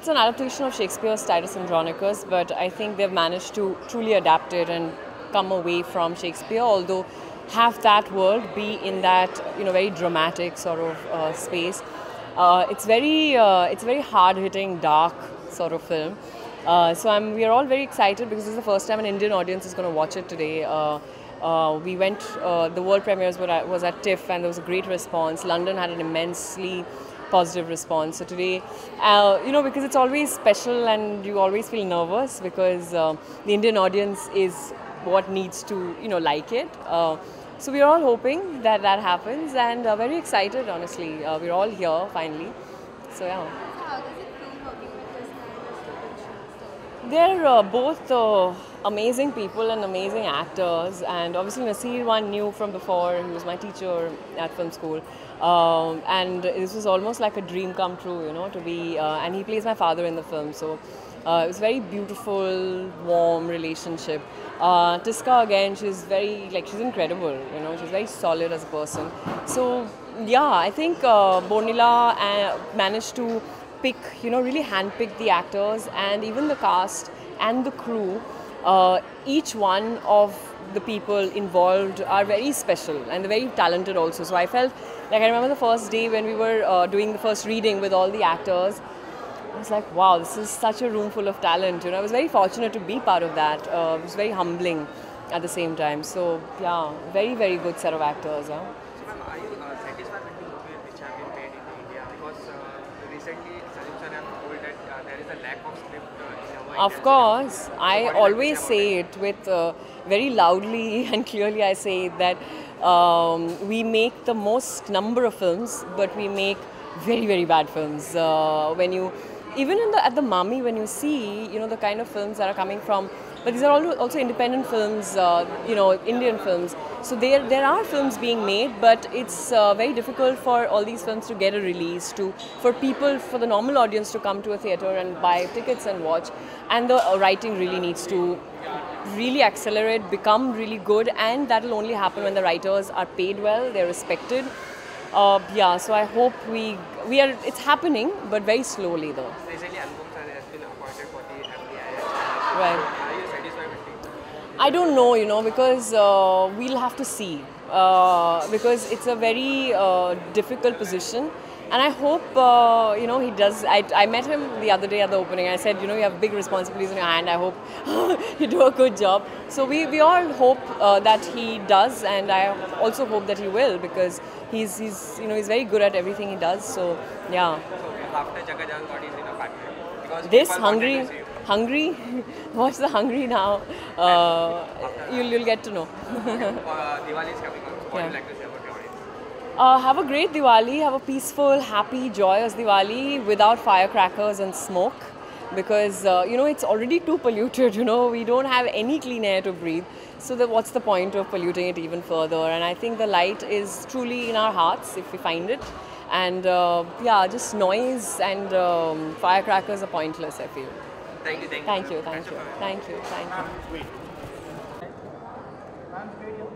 it's an adaptation of Shakespeare's Titus Andronicus, but I think they've managed to truly adapt it and come away from Shakespeare, although have that world be in that very dramatic sort of space. It's very hard-hitting, dark sort of film. So we are all very excited because this is the first time an Indian audience is going to watch it today. We went, the world premieres was at TIFF, and there was a great response. London had an immensely positive response. So today, because it's always special and you always feel nervous because the Indian audience is what needs to, like it. So we're all hoping that that happens, and very excited, honestly. We're all here, finally. So yeah. So how does it feel working with this kind of They're both amazing people and amazing actors, and obviously Nasir one knew from before. He was my teacher at film school, and this was almost like a dream come true, to be. And he plays my father in the film, so it was a very beautiful, warm relationship. Tiska again, she's she's incredible. She's very solid as a person. So yeah, I think Bornila managed to pick, really handpick the actors and even the cast and the crew. Each one of the people involved are very special and they're very talented also. So I felt like I remember the first day when we were doing the first reading with all the actors. I was like, wow, this is such a room full of talent. I was very fortunate to be part of that. It was very humbling at the same time. So yeah, very, very good set of actors. So ma'am, are you satisfied with the movies which have been made in India? Because recently Salim sir have told that there is a lack of script in our Of course, I always say it with very loudly and clearly. I say that we make the most number of films, but we make very, very bad films. Even at the Mummy, when you see the kind of films that are coming from, but these are also independent films, Indian films. So there are films being made, but it's very difficult for all these films to get a release, for the normal audience to come to a theatre and buy tickets and watch. And the writing really needs to really accelerate, become really good, and that will only happen when the writers are paid well, they're respected. Yeah, so I hope it's happening, but very slowly though. Recently, Anupam sir has been appointed for the MDIS. Right. Are you satisfied with it? I don't know, because we'll have to see. Because it's a very difficult position. And I hope, he does. I met him the other day at the opening. I said, you have big responsibilities in your hand. I hope you do a good job. So we all hope that he does, and I also hope that he will, because he's very good at everything he does. So yeah. So after Jagajan God is in a partner. Because This people wanted to see Hungry, watch the Hungry now. You'll get to know. Diwali is coming on. So what do you like to say about the audience? Have a great Diwali, have a peaceful, happy, joyous Diwali without firecrackers and smoke, because it's already too polluted. We don't have any clean air to breathe. So what's the point of polluting it even further? And I think the light is truly in our hearts if we find it. And yeah, just noise and firecrackers are pointless, I feel. Thank you. Thank you.